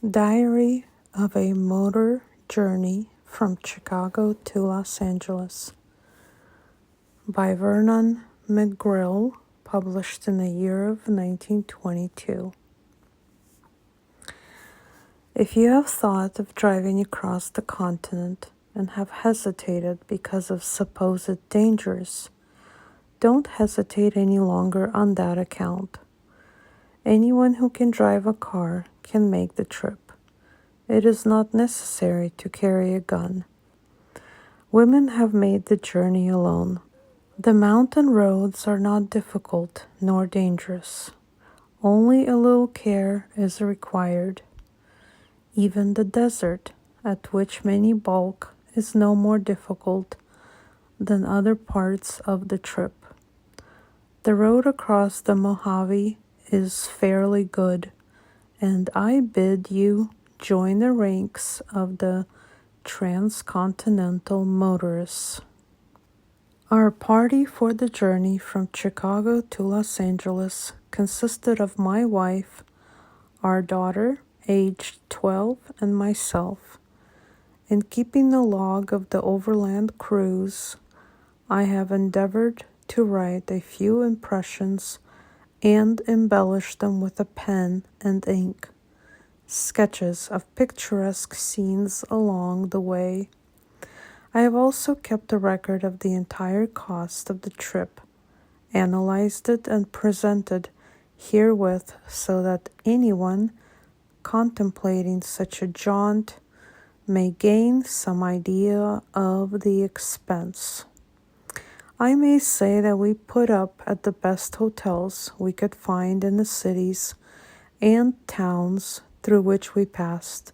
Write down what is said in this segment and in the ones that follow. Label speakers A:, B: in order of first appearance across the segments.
A: Diary of a Motor Journey from Chicago to Los Angeles by Vernon McGrill, published in the year of 1922. If you have thought of driving across the continent and have hesitated because of supposed dangers, don't hesitate any longer on that account. Anyone who can drive a car can make the trip. It is not necessary to carry a gun. Women have made the journey alone. The mountain roads are not difficult nor dangerous. Only a little care is required. Even the desert, at which many balk, is no more difficult than other parts of the trip. The road across the Mojave is fairly good, and I bid you join the ranks of the transcontinental motorists. Our party for the journey from Chicago to Los Angeles consisted of my wife, our daughter, aged 12, and myself. In keeping the log of the overland cruise, I have endeavored to write a few impressions and embellish them with a pen and ink, sketches of picturesque scenes along the way. I have also kept a record of the entire cost of the trip, analyzed it and presented herewith so that anyone contemplating such a jaunt may gain some idea of the expense. I may say that we put up at the best hotels we could find in the cities and towns through which we passed,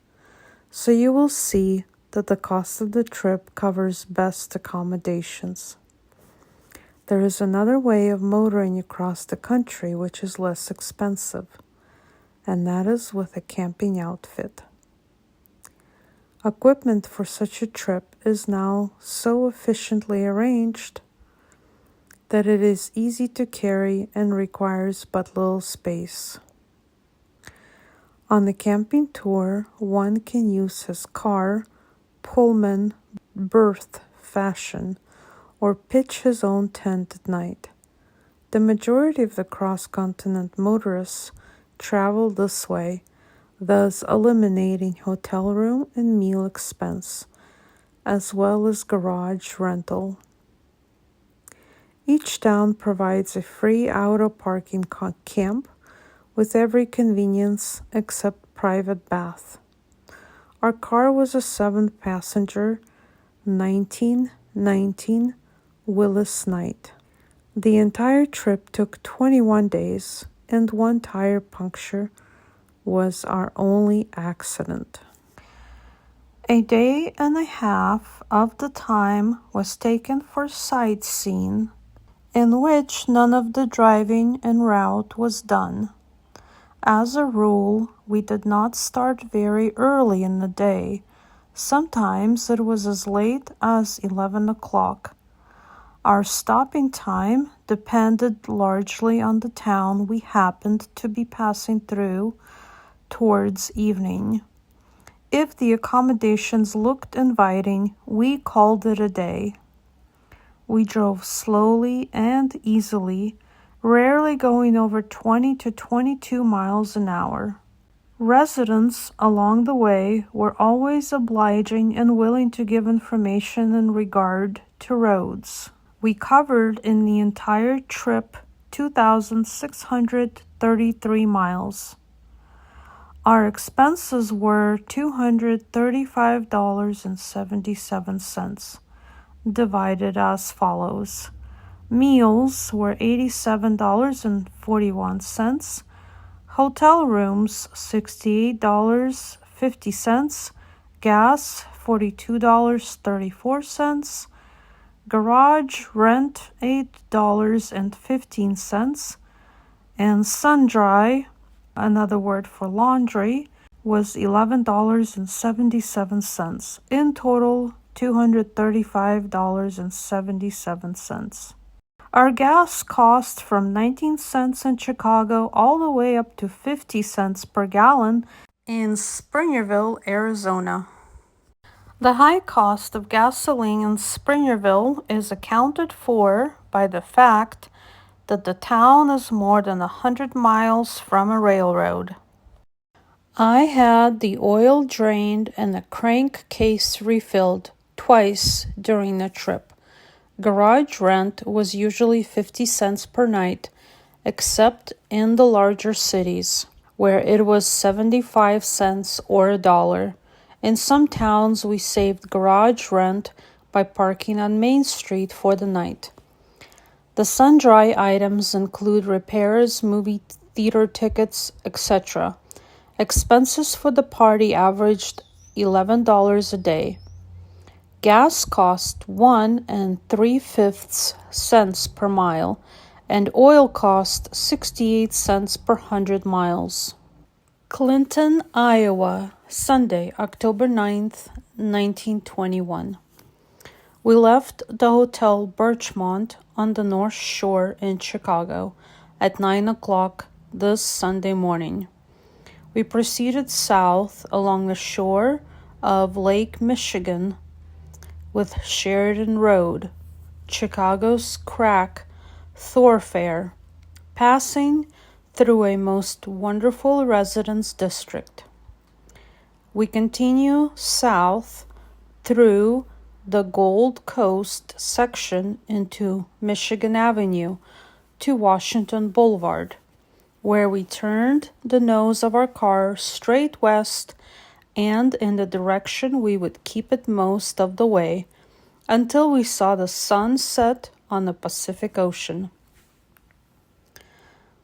A: so you will see that the cost of the trip covers best accommodations. There is another way of motoring across the country which is less expensive, and that is with a camping outfit. Equipment for such a trip is now so efficiently arranged that it is easy to carry and requires but little space. On the camping tour, one can use his car, Pullman, berth fashion, or pitch his own tent at night. The majority of the cross-continent motorists travel this way, thus eliminating hotel room and meal expense, as well as garage rental. Each town provides a free auto parking camp with every convenience except private bath. Our car was a 7-passenger 1919 Willis Knight. The entire trip took 21 days, and one tire puncture was our only accident. A day and a half of the time was taken for sightseeing, in which none of the driving en route was done. As a rule, we did not start very early in the day. Sometimes it was as late as 11 o'clock. Our stopping time depended largely on the town we happened to be passing through towards evening. If the accommodations looked inviting, we called it a day. We drove slowly and easily, rarely going over 20 to 22 miles an hour. Residents along the way were always obliging and willing to give information in regard to roads. We covered in the entire trip 2,633 miles. Our expenses were $235.77. divided as follows. Meals were $87.41, hotel rooms $68.50, gas $42.34, garage rent $8.15, and sun-dry, another word for laundry, was $11.77. In total, $235.77. Our gas cost from 19 cents in Chicago all the way up to 50 cents per gallon in Springerville, Arizona. The high cost of gasoline in Springerville is accounted for by the fact that the town is more than 100 miles from a railroad. I had the oil drained and the crankcase refilled twice during the trip. Garage rent was usually 50 cents per night, except in the larger cities, where it was 75 cents or $1. In some towns, we saved garage rent by parking on Main Street for the night. The sundry items include repairs, movie theater tickets, etc. Expenses for the party averaged $11 a day. Gas cost 1 3/5 cents per mile, and oil cost 68 cents per 100 miles. Clinton, Iowa, Sunday, October 9th, 1921. We left the Hotel Birchmont on the North Shore in Chicago at 9 o'clock this Sunday morning. We proceeded south along the shore of Lake Michigan with Sheridan Road, Chicago's crack thoroughfare, passing through a most wonderful residence district. We continue south through the Gold Coast section into Michigan Avenue to Washington Boulevard, where we turned the nose of our car straight west and in the direction we would keep it most of the way until we saw the sun set on the Pacific Ocean.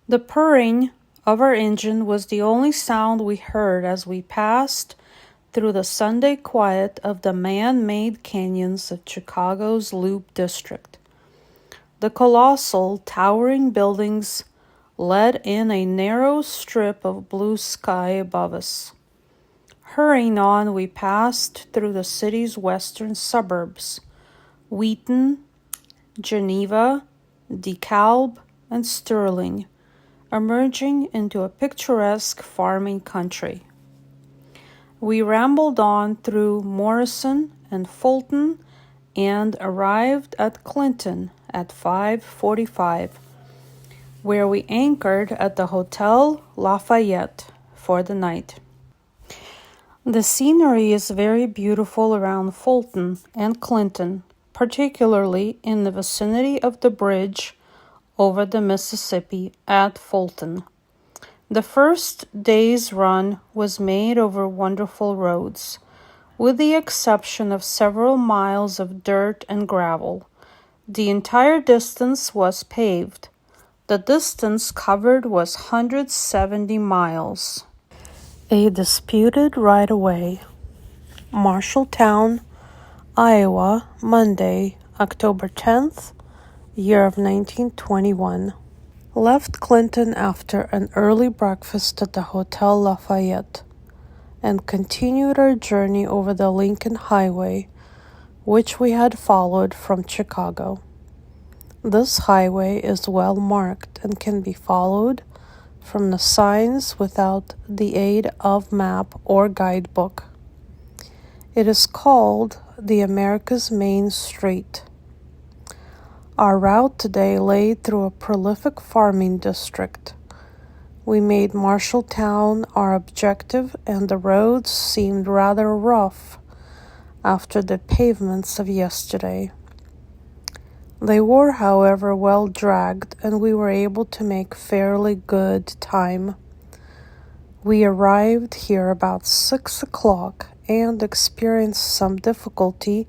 A: The purring of our engine was the only sound we heard as we passed through the Sunday quiet of the man-made canyons of Chicago's Loop District. The colossal, towering buildings led in a narrow strip of blue sky above us. Hurrying on, we passed through the city's western suburbs, Wheaton, Geneva, DeKalb, and Sterling, emerging into a picturesque farming country. We rambled on through Morrison and Fulton and arrived at Clinton at 5:45, where we anchored at the Hotel Lafayette for the night. The scenery is very beautiful around Fulton and Clinton, particularly in the vicinity of the bridge over the Mississippi at Fulton. The first day's run was made over wonderful roads, with the exception of several miles of dirt and gravel. The entire distance was paved. The distance covered was 170 miles. A disputed right-of-way. Marshalltown, Iowa, Monday, October 10th, year of 1921. Left Clinton after an early breakfast at the Hotel Lafayette and continued our journey over the Lincoln Highway, which we had followed from Chicago. This highway is well marked and can be followed from the signs without the aid of map or guidebook. It is called the America's Main Street. Our route today lay through a prolific farming district. We made Marshalltown our objective, and the roads seemed rather rough after the pavements of yesterday. They were, however, well dragged, and we were able to make fairly good time. We arrived here about 6 o'clock and experienced some difficulty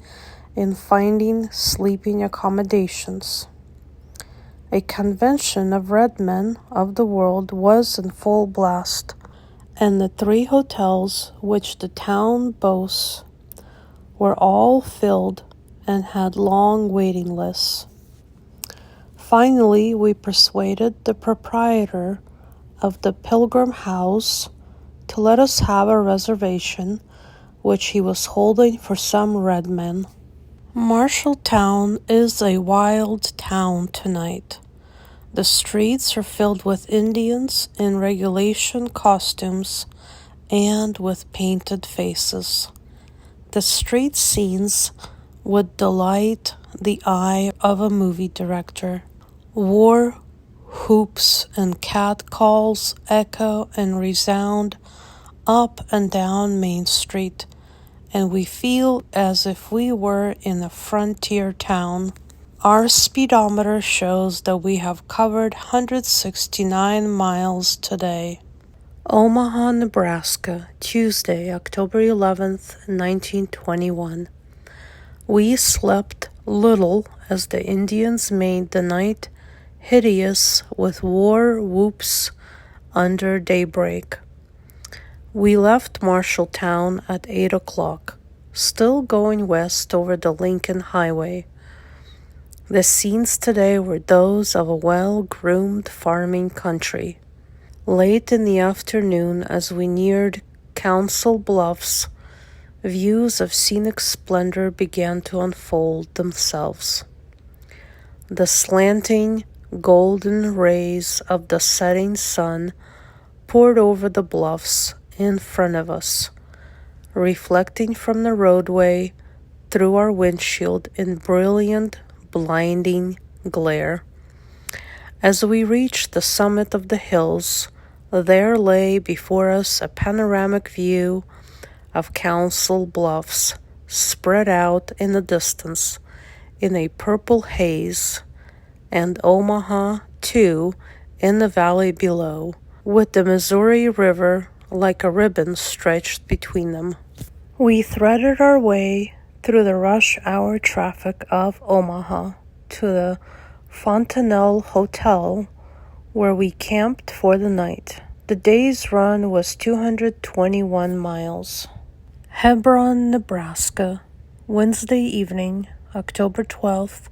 A: in finding sleeping accommodations. A convention of red men of the world was in full blast, and the 3 hotels which the town boasts were all filled and had long waiting lists. Finally, we persuaded the proprietor of the Pilgrim House to let us have a reservation, which he was holding for some red men. Marshalltown is a wild town tonight. The streets are filled with Indians in regulation costumes and with painted faces. The street scenes would delight the eye of a movie director. War whoops and catcalls echo and resound up and down Main Street, and we feel as if we were in a frontier town. Our speedometer shows that we have covered 169 miles today. Omaha, Nebraska, Tuesday, October 11th, 1921. We slept little as the Indians made the night hideous with war whoops under daybreak. We left Marshalltown at 8 o'clock, still going west over the Lincoln Highway. The scenes today were those of a well-groomed farming country. Late in the afternoon, as we neared Council Bluffs, views of scenic splendor began to unfold themselves. The slanting, golden rays of the setting sun poured over the bluffs in front of us, reflecting from the roadway through our windshield in brilliant, blinding glare. As we reached the summit of the hills, there lay before us a panoramic view of Council Bluffs spread out in the distance in a purple haze, and Omaha, too, in the valley below, with the Missouri River like a ribbon stretched between them. We threaded our way through the rush hour traffic of Omaha to the Fontanelle Hotel, where we camped for the night. The day's run was 221 miles. Hebron, Nebraska, Wednesday evening, October 12th,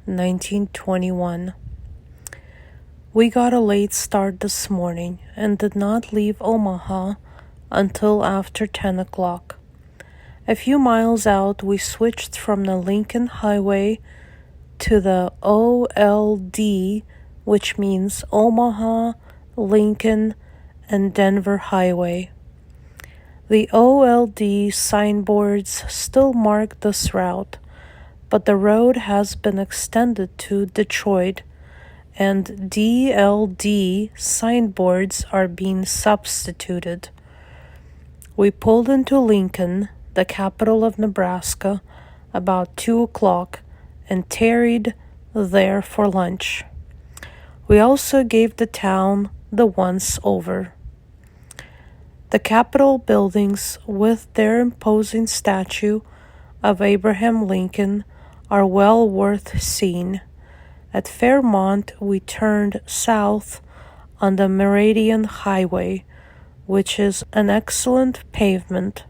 A: 1921. We got a late start this morning and did not leave Omaha until after 10 o'clock. A few miles out, we switched from the Lincoln Highway to the OLD, which means Omaha, Lincoln, and Denver Highway. The OLD signboards still mark this route, but the road has been extended to Detroit, and DLD signboards are being substituted. We pulled into Lincoln, the capital of Nebraska, about 2 o'clock and tarried there for lunch. We also gave the town the once over. The Capitol buildings, with their imposing statue of Abraham Lincoln, are well worth seeing. At Fairmont, we turned south on the Meridian Highway, which is an excellent pavement.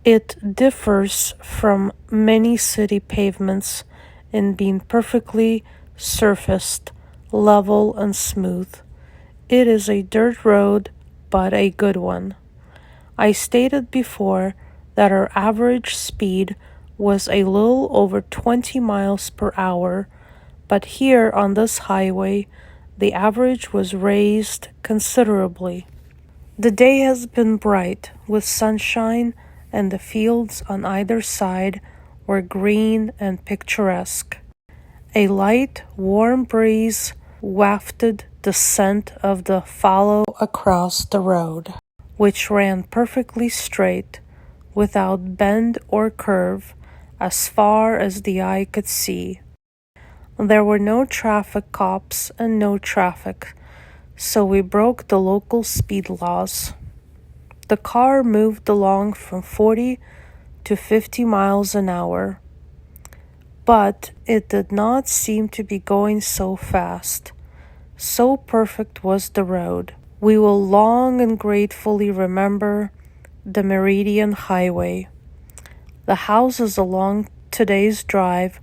A: It differs from many city pavements in being perfectly surfaced, level, and smooth. It is a dirt road, but a good one. I stated before that our average speed was a little over 20 miles per hour, but here on this highway, the average was raised considerably. The day has been bright, with sunshine, and the fields on either side were green and picturesque. A light, warm breeze wafted the scent of the fallow across the road, which ran perfectly straight, without bend or curve, as far as the eye could see. There were no traffic cops and no traffic, so we broke the local speed laws. The car moved along from 40 to 50 miles an hour, but it did not seem to be going so fast. So perfect was the road. We will long and gratefully remember the Meridian Highway. The houses along today's drive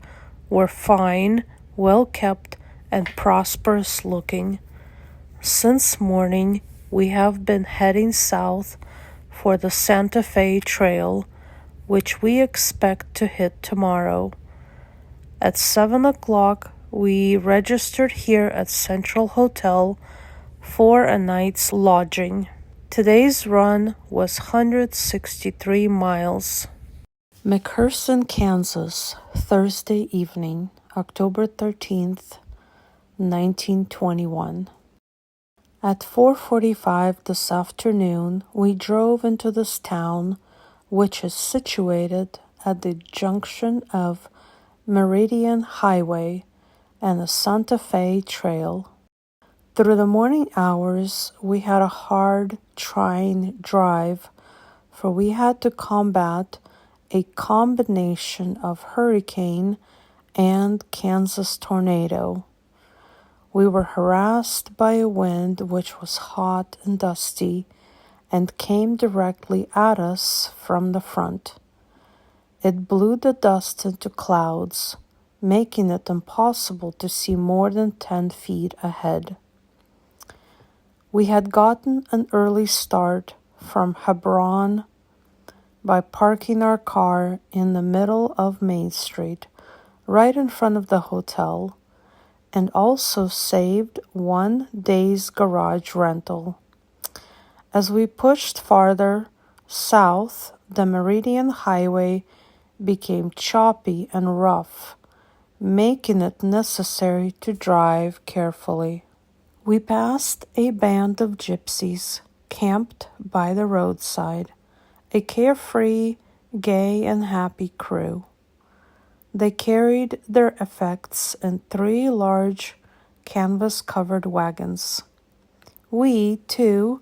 A: were fine, well kept, and prosperous looking. Since morning, we have been heading south for the Santa Fe Trail, which we expect to hit tomorrow. At 7 o'clock, we registered here at Central Hotel for a night's lodging. Today's run was 163 miles. McPherson, Kansas, Thursday evening, October 13th, 1921. At 4:45 this afternoon, we drove into this town, which is situated at the junction of Meridian Highway and the Santa Fe Trail. Through the morning hours, we had a hard, trying drive, for we had to combat a combination of hurricane and Kansas tornado. We were harassed by a wind which was hot and dusty and came directly at us from the front. It blew the dust into clouds, making it impossible to see more than 10 feet ahead. We had gotten an early start from Hebron by parking our car in the middle of Main Street, right in front of the hotel, and also saved 1 day's garage rental. As we pushed farther south, the Meridian Highway became choppy and rough, making it necessary to drive carefully. We passed a band of gypsies camped by the roadside, a carefree, gay, and happy crew. They carried their effects in 3 large canvas-covered wagons. We, too,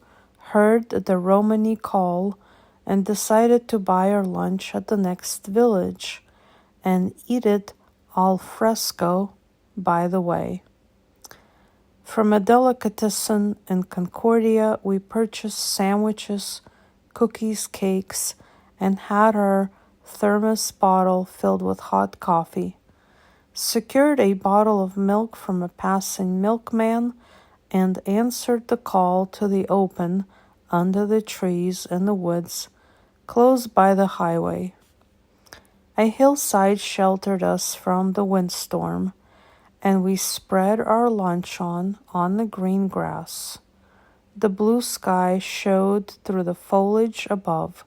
A: heard the Romany call and decided to buy our lunch at the next village and eat it al fresco by the way. From a delicatessen in Concordia, we purchased sandwiches, cookies, cakes, and had our thermos bottle filled with hot coffee, secured a bottle of milk from a passing milkman, and answered the call to the open under the trees in the woods close by the highway. A hillside sheltered us from the windstorm, and we spread our lunch on the green grass. The blue sky showed through the foliage above,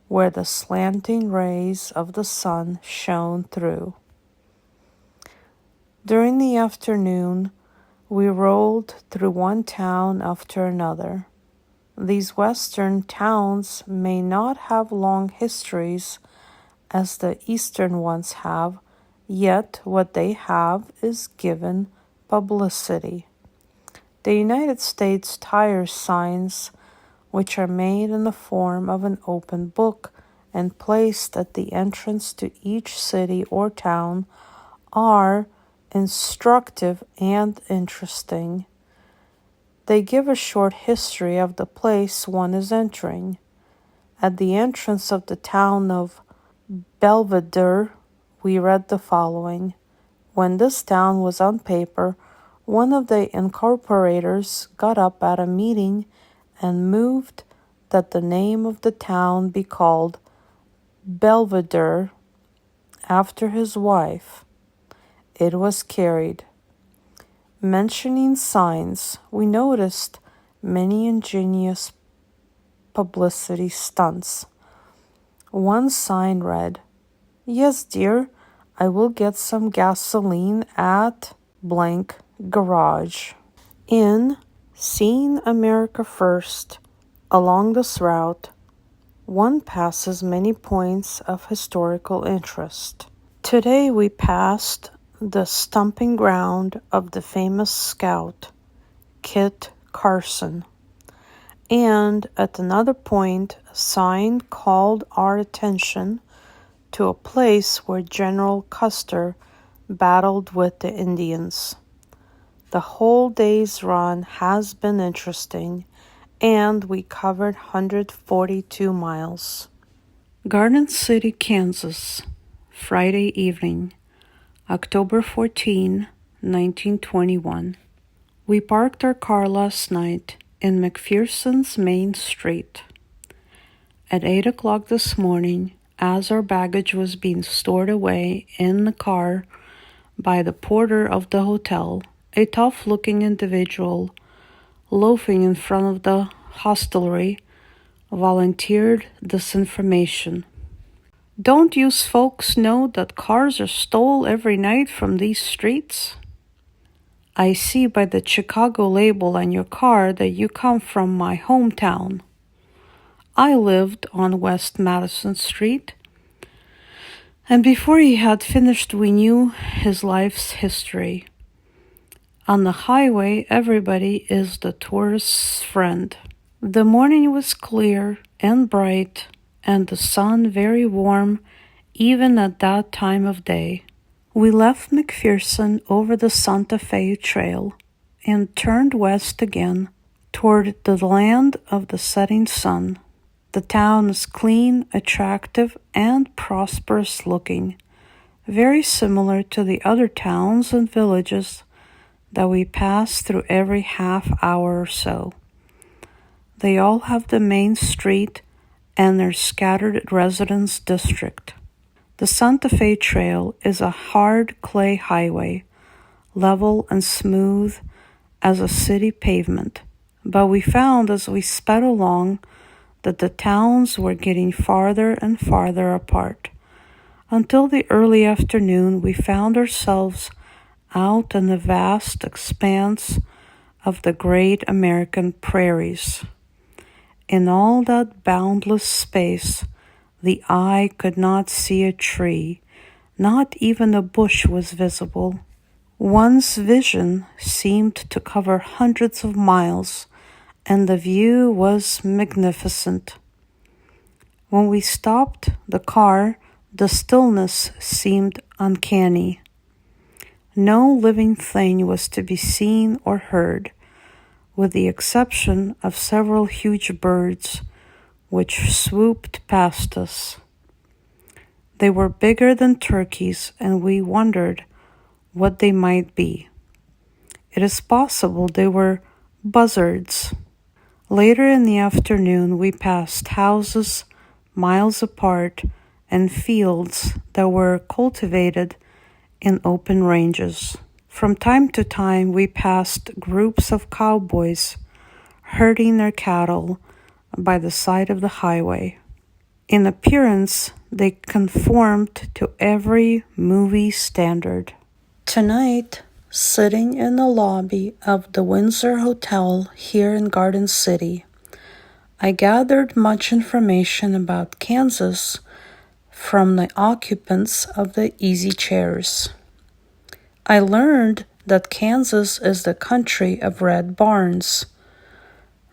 A: where the slanting rays of the sun shone through. During the afternoon, we rolled through one town after another. These western towns may not have long histories as the eastern ones have, yet what they have is given publicity. The United States tire signs, which are made in the form of an open book and placed at the entrance to each city or town, are instructive and interesting. They give a short history of the place one is entering. At the entrance of the town of Belvedere, we read the following. When this town was on paper, one of the incorporators got up at a meeting and moved that the name of the town be called Belvedere after his wife. It was carried. Mentioning signs, we noticed many ingenious publicity stunts. One sign read, "Yes, dear, I will get some gasoline at blank garage." In Seeing America First, along this route, one passes many points of historical interest. Today we passed the stomping ground of the famous scout, Kit Carson, and at another point a sign called our attention to a place where General Custer battled with the Indians. The whole day's run has been interesting, and we covered 142 miles. Garden City, Kansas, Friday evening, October 14, 1921. We parked our car last night in McPherson's Main Street. At 8 o'clock this morning, as our baggage was being stored away in the car by the porter of the hotel, a tough-looking individual loafing in front of the hostelry volunteered this information. Don't you folks know that cars are stole every night from these streets? I see by the Chicago label on your car that you come from my hometown. I lived on West Madison Street, and before he had finished, we knew his life's history. On the highway, everybody is the tourist's friend. The morning was clear and bright, and the sun very warm, even at that time of day. We left McPherson over the Santa Fe Trail and turned west again toward the land of the setting sun. The town is clean, attractive, and prosperous looking, very similar to the other towns and villages that we pass through every half hour or so. They all have the main street and their scattered residence district. The Santa Fe Trail is a hard clay highway, level and smooth as a city pavement, but we found as we sped along that the towns were getting farther and farther apart. Until the early afternoon, we found ourselves out in the vast expanse of the great American prairies. In all that boundless space, the eye could not see a tree, not even a bush was visible. One's vision seemed to cover hundreds of miles, and the view was magnificent. When we stopped the car, the stillness seemed uncanny. No living thing was to be seen or heard, with the exception of several huge birds which swooped past us. They were bigger than turkeys, and we wondered what they might be. It is possible they were buzzards. Later in the afternoon, we passed houses miles apart and fields that were cultivated in open ranges. From time to time, we passed groups of cowboys herding their cattle by the side of the highway. In appearance, they conformed to every movie standard. Tonight, sitting in the lobby of the Windsor Hotel here in Garden City, I gathered much information about Kansas from the occupants of the easy chairs. I learned that Kansas is the country of red barns,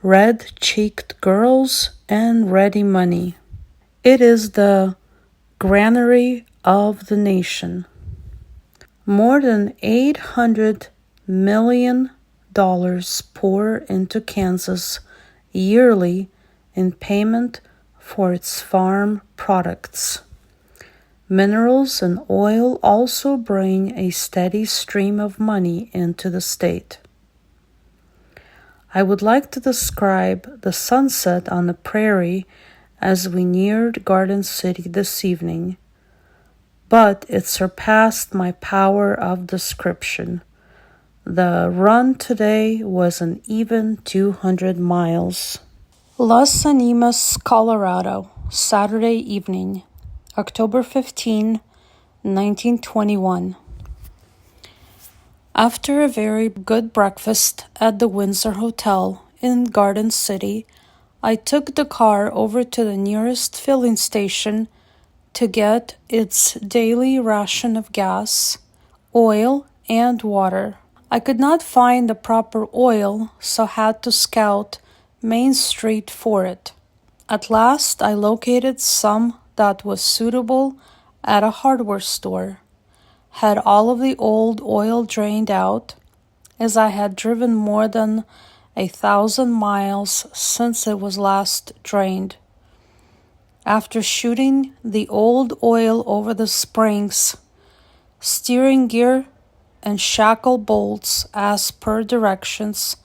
A: red-cheeked girls, and ready money. It is the granary of the nation. More than $800 million pour into Kansas yearly in payment for its farm products. Minerals and oil also bring a steady stream of money into the state. I would like to describe the sunset on the prairie as we neared Garden City this evening, but it surpassed my power of description. The run today was an even 200 miles. Las Animas, Colorado, Saturday evening, October 15, 1921. After a very good breakfast at the Windsor Hotel in Garden City, I took the car over to the nearest filling station to get its daily ration of gas, oil, and water. I could not find the proper oil, so had to scout Main Street for it. At last, I located some that was suitable at a hardware store. Had all of the old oil drained out, as I had driven more than 1,000 miles since it was last drained. After shooting the old oil over the springs, steering gear, and shackle bolts as per directions,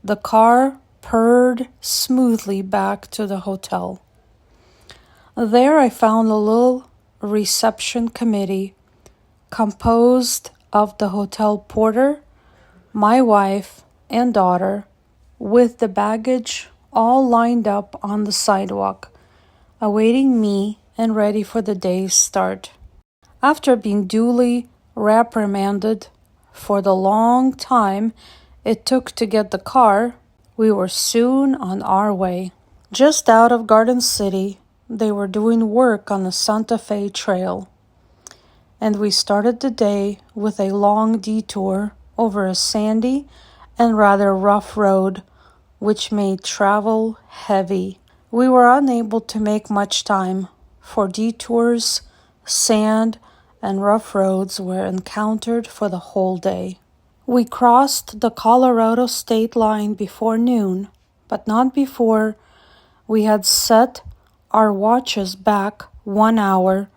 A: the car purred smoothly back to the hotel. There I found a little reception committee composed of the hotel porter, my wife, and daughter, with the baggage all lined up on the sidewalk, awaiting me and ready for the day's start. After being duly reprimanded for the long time it took to get the car, we were soon on our way. Just out of Garden City, they were doing work on the Santa Fe Trail, and we started the day with a long detour over a sandy and rather rough road, which made travel heavy. We were unable to make much time, for detours, sand, and rough roads were encountered for the whole day. We crossed the Colorado state line before noon, but not before we had set our watches back 1 hour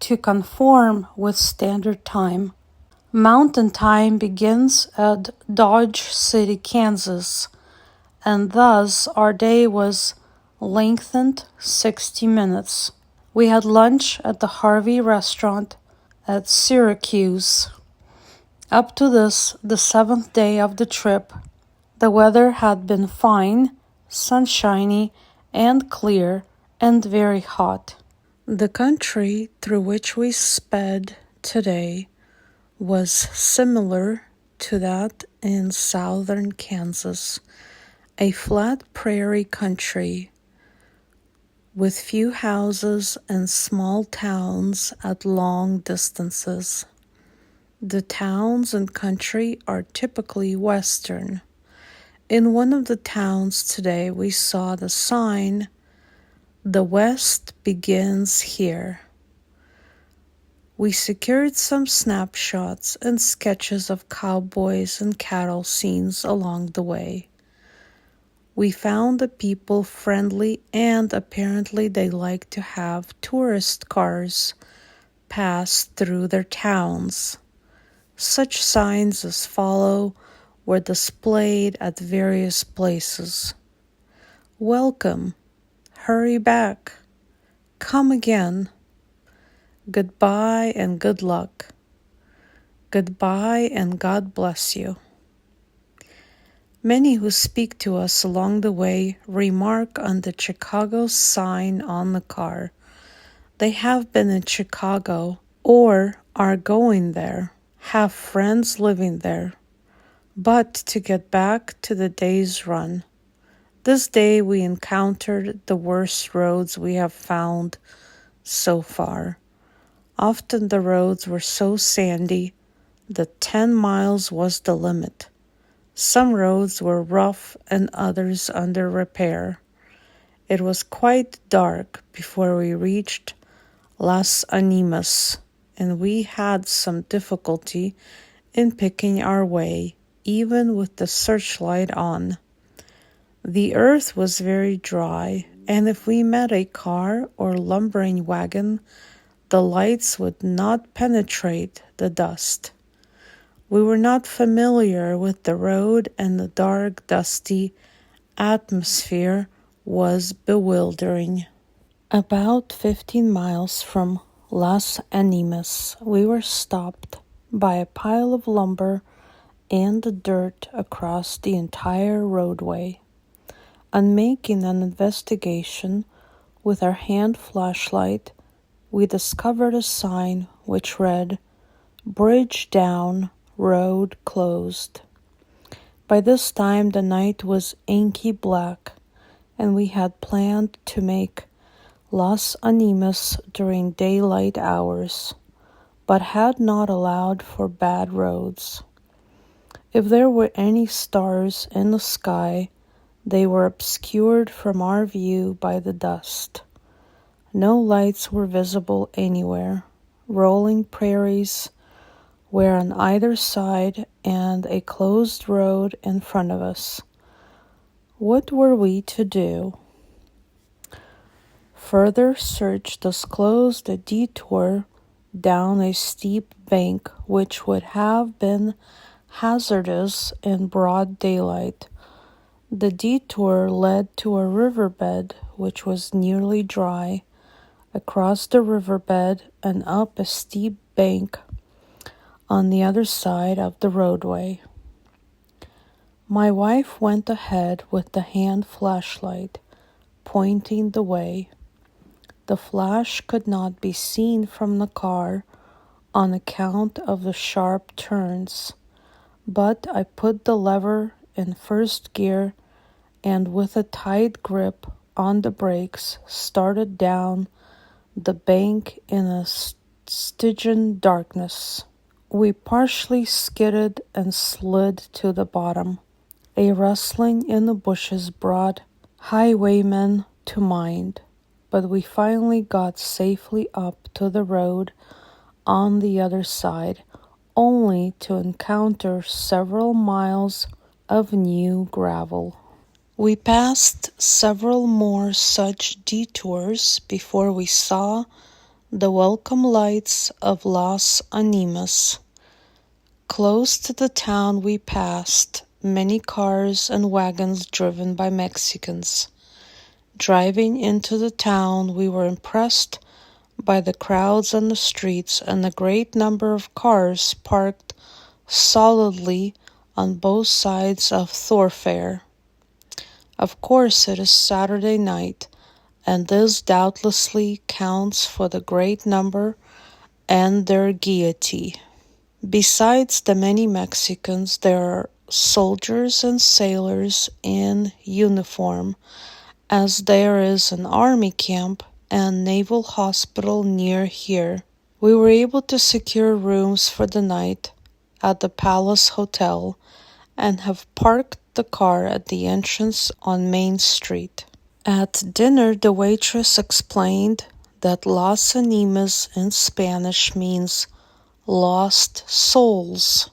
A: to conform with standard time. Mountain time begins at Dodge City, Kansas, and thus our day was lengthened 60 minutes. We had lunch at the Harvey restaurant at Syracuse. Up to this, the 7th day of the trip, the weather had been fine, sunshiny, and clear, and very hot. The country through which we sped today was similar to that in southern Kansas, a flat prairie country with few houses and small towns at long distances. The towns and country are typically western. In one of the towns today we saw the sign, "The West begins here." We secured some snapshots and sketches of cowboys and cattle scenes along the way. We found the people friendly, and apparently they like to have tourist cars pass through their towns. Such signs as follow were displayed at various places. "Welcome," "Hurry back," "Come again," "Goodbye and good luck," "Goodbye and God bless you." Many who speak to us along the way remark on the Chicago sign on the car. They have been in Chicago or are going there, have friends living there, but to get back to the day's run. This day we encountered the worst roads we have found so far. Often the roads were so sandy that 10 miles was the limit. Some roads were rough and others under repair. It was quite dark before we reached Las Animas, and we had some difficulty in picking our way, even with the searchlight on. The earth was very dry, and if we met a car or lumbering wagon, the lights would not penetrate the dust. We were not familiar with the road, and the dark, dusty atmosphere was bewildering. About 15 miles from Las Animas, we were stopped by a pile of lumber and the dirt across the entire roadway. On making an investigation with our hand flashlight, we discovered a sign which read, "Bridge down, road closed." By this time the night was inky black, and we had planned to make Las Animas during daylight hours, but had not allowed for bad roads. If there were any stars in the sky, they were obscured from our view by the dust. No lights were visible anywhere. Rolling prairies were on either side and a closed road in front of us. What were we to do? Further search disclosed a detour down a steep bank which would have been hazardous in broad daylight. The detour led to a riverbed which was nearly dry. Across the riverbed and up a steep bank on the other side of the roadway. My wife went ahead with the hand flashlight, pointing the way. The flash could not be seen from the car on account of the sharp turns, but I put the lever in first gear and with a tight grip on the brakes started down the bank in a Stygian darkness. We partially skidded and slid to the bottom. A rustling in the bushes brought highwaymen to mind, but we finally got safely up to the road on the other side, only to encounter several miles of new gravel. We passed several more such detours before we saw the welcome lights of Las Animas. Close to the town we passed many cars and wagons driven by Mexicans. Driving into the town, we were impressed by the crowds on the streets and the great number of cars parked solidly on both sides of thoroughfare. Of course, it is Saturday night, and this doubtlessly counts for the great number and their gaiety. Besides the many Mexicans, there are soldiers and sailors in uniform, as there is an army camp and naval hospital near here. We were able to secure rooms for the night at the Palace Hotel and have parked the car at the entrance on Main Street. At dinner, the waitress explained that Las Animas in Spanish means lost souls.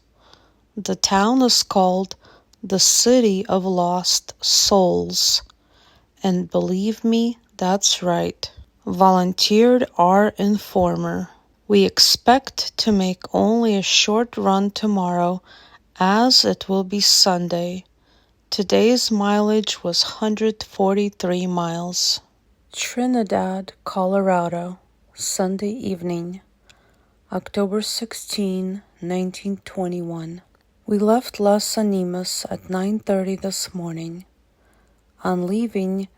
A: The town is called the City of Lost Souls. And believe me, that's right, volunteered our informer. We expect to make only a short run tomorrow, as it will be Sunday. Today's mileage was 143 miles. Trinidad, Colorado, Sunday evening, October 16, 1921. We left Las Animas at 9:30 this morning. On leaving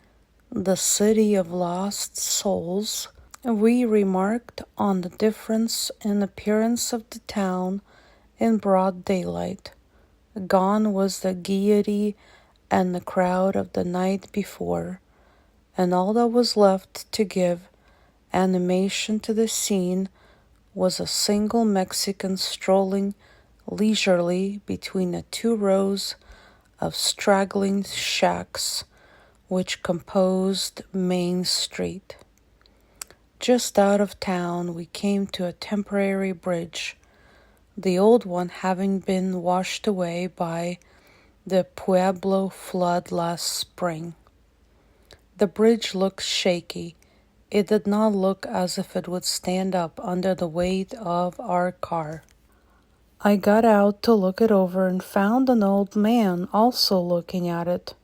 A: the City of Lost Souls, we remarked on the difference in appearance of the town in broad daylight. Gone was the gaiety and the crowd of the night before, and all that was left to give animation to the scene was a single Mexican strolling leisurely between the two rows of straggling shacks which composed Main Street. Just out of town, we came to a temporary bridge, the old one having been washed away by the Pueblo flood last spring. The bridge looked shaky. It did not look as if it would stand up under the weight of our car. I got out to look it over and found an old man also looking at it.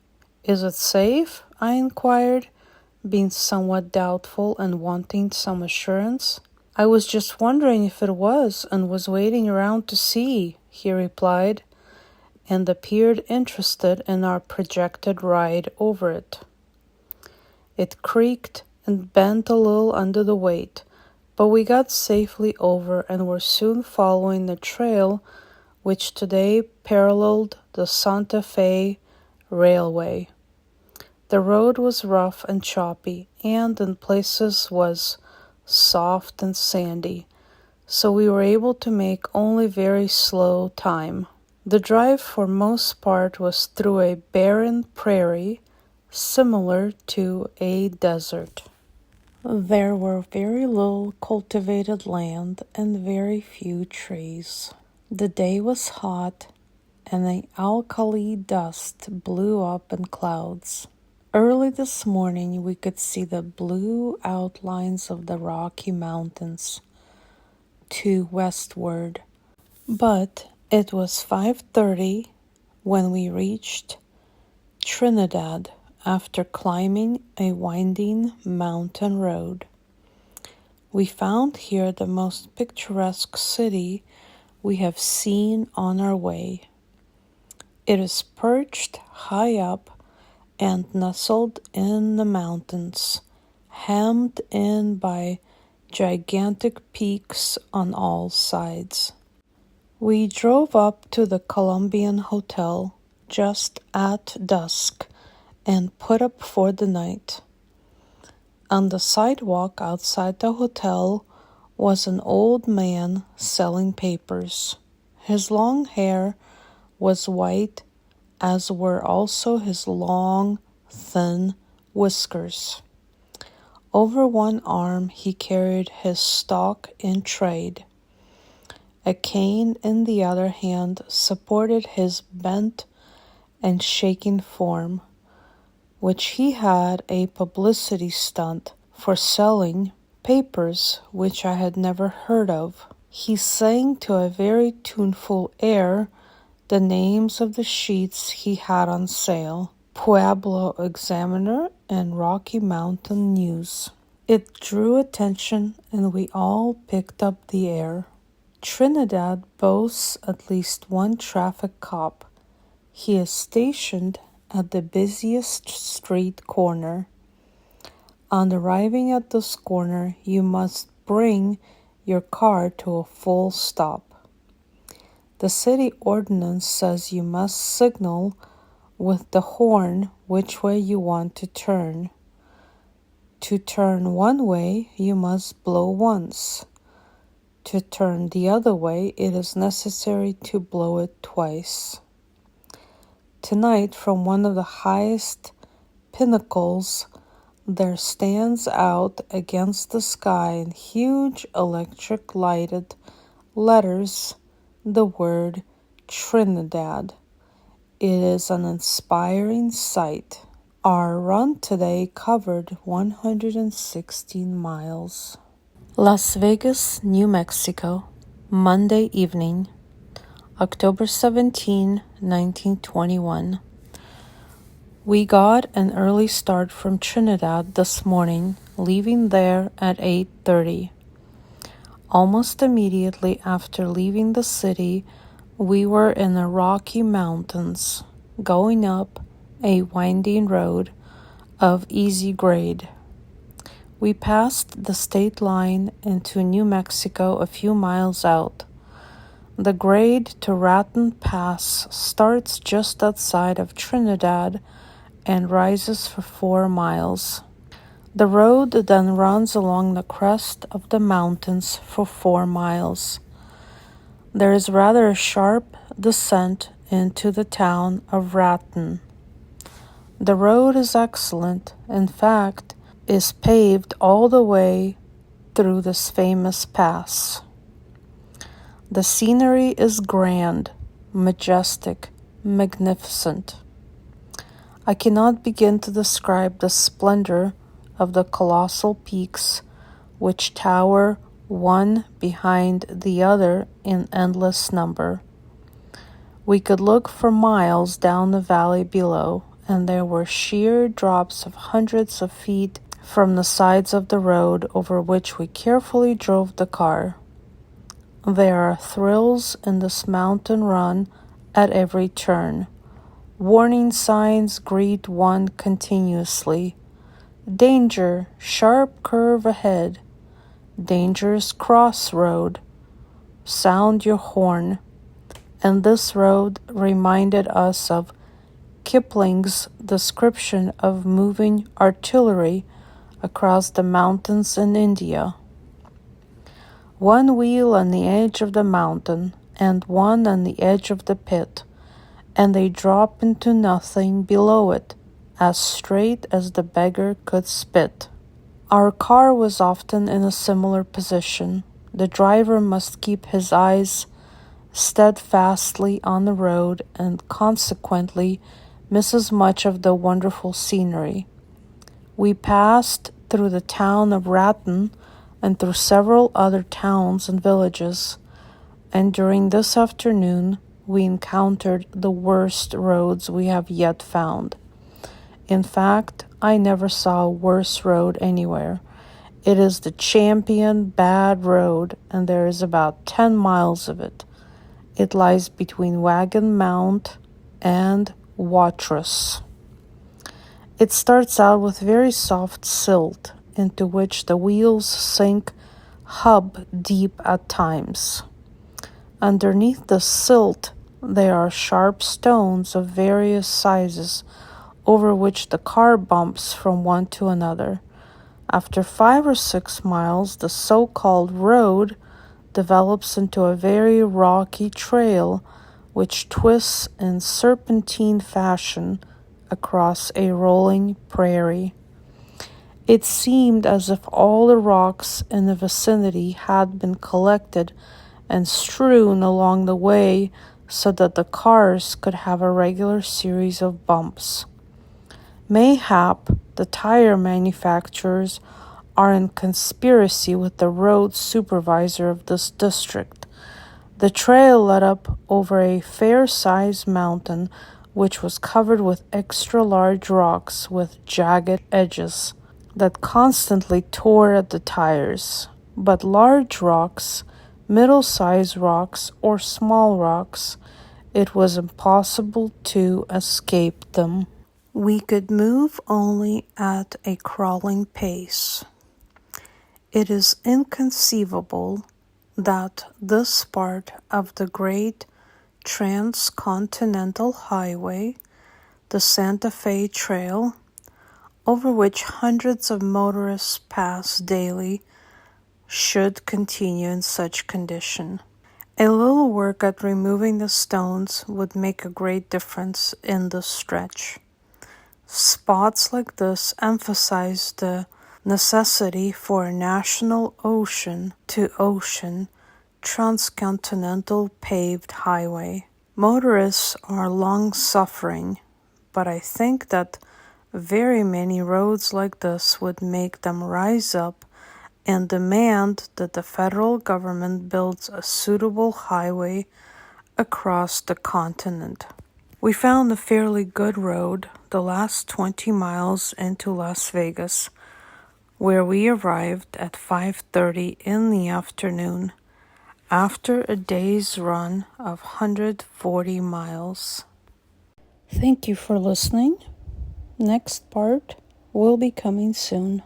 A: "Is it safe?" I inquired, being somewhat doubtful and wanting some assurance. "I was just wondering if it was, and was waiting around to see," he replied, and appeared interested in our projected ride over it. It creaked and bent a little under the weight, but we got safely over and were soon following the trail which today paralleled the Santa Fe Railway. The road was rough and choppy, and in places was soft and sandy, so we were able to make only very slow time. The drive for most part was through a barren prairie, similar to a desert. There were very little cultivated land and very few trees. The day was hot, and the alkali dust blew up in clouds. Early this morning we could see the blue outlines of the Rocky Mountains to westward, but it was 5:30 when we reached Trinidad after climbing a winding mountain road. We found here the most picturesque city we have seen on our way. It is perched high up and nestled in the mountains, hemmed in by gigantic peaks on all sides. We drove up to the Columbian Hotel just at dusk and put up for the night. On the sidewalk outside the hotel was an old man selling papers. His long hair was white, as were also his long, thin whiskers. Over one arm he carried his stock in trade. A cane in the other hand supported his bent and shaking form, which he had a publicity stunt for selling papers which I had never heard of. He sang to a very tuneful air the names of the sheets he had on sale: Pueblo Examiner and Rocky Mountain News. It drew attention and we all picked up the air. Trinidad boasts at least one traffic cop. He is stationed at the busiest street corner. On arriving at this corner, you must bring your car to a full stop. The city ordinance says you must signal with the horn which way you want to turn. To turn one way, you must blow once. To turn the other way, it is necessary to blow it twice. Tonight, from one of the highest pinnacles, there stands out against the sky in huge electric lighted letters the word Trinidad. It is an inspiring sight. Our run today covered 116 miles. Las Vegas, New Mexico, Monday evening, October 17, 1921. We got an early start from Trinidad this morning, leaving there at 8:30. Almost immediately after leaving the city, we were in the Rocky Mountains, going up a winding road of easy grade. We passed the state line into New Mexico a few miles out. The grade to Raton Pass starts just outside of Trinidad and rises for 4 miles. The road then runs along the crest of the mountains for 4 miles. There is rather a sharp descent into the town of Raton. The road is excellent, in fact, is paved all the way through this famous pass. The scenery is grand, majestic, magnificent. I cannot begin to describe the splendor of the colossal peaks which tower one behind the other in endless number. We could look for miles down the valley below, and there were sheer drops of hundreds of feet from the sides of the road over which we carefully drove the car. There are thrills in this mountain run at every turn. Warning signs greet one continuously. Danger, sharp curve ahead. Dangerous crossroad. Sound your horn. And this road reminded us of Kipling's description of moving artillery across the mountains in India. One wheel on the edge of the mountain and one on the edge of the pit, and they drop into nothing below it, as straight as the beggar could spit. Our car was often in a similar position. The driver must keep his eyes steadfastly on the road and consequently misses much of the wonderful scenery. We passed through the town of Raton and through several other towns and villages, and during this afternoon we encountered the worst roads we have yet found. In fact, I never saw a worse road anywhere. It is the champion bad road, and there is about 10 miles of it. It lies between Wagon Mount and Watrous. It starts out with very soft silt into which the wheels sink hub deep at times. Underneath the silt there are sharp stones of various sizes over which the car bumps from one to another. After 5 or 6 miles, the so-called road develops into a very rocky trail which twists in serpentine fashion across a rolling prairie. It seemed as if all the rocks in the vicinity had been collected and strewn along the way so that the cars could have a regular series of bumps. Mayhap the tire manufacturers are in conspiracy with the road supervisor of this district. The trail led up over a fair-sized mountain which was covered with extra-large rocks with jagged edges that constantly tore at the tires. But large rocks, middle-sized rocks, or small rocks, it was impossible to escape them. We could move only at a crawling pace. It is inconceivable that this part of the great transcontinental highway, the Santa Fe Trail, over which hundreds of motorists pass daily, should continue in such condition. A little work at removing the stones would make a great difference in this stretch. Spots like this emphasize the necessity for a national ocean-to-ocean transcontinental paved highway. Motorists are long-suffering, but I think that very many roads like this would make them rise up and demand that the federal government builds a suitable highway across the continent. We found a fairly good road the last 20 miles into Las Vegas, where we arrived at 5:30 in the afternoon after a day's run of 140 miles. Thank you for listening. Next part will be coming soon.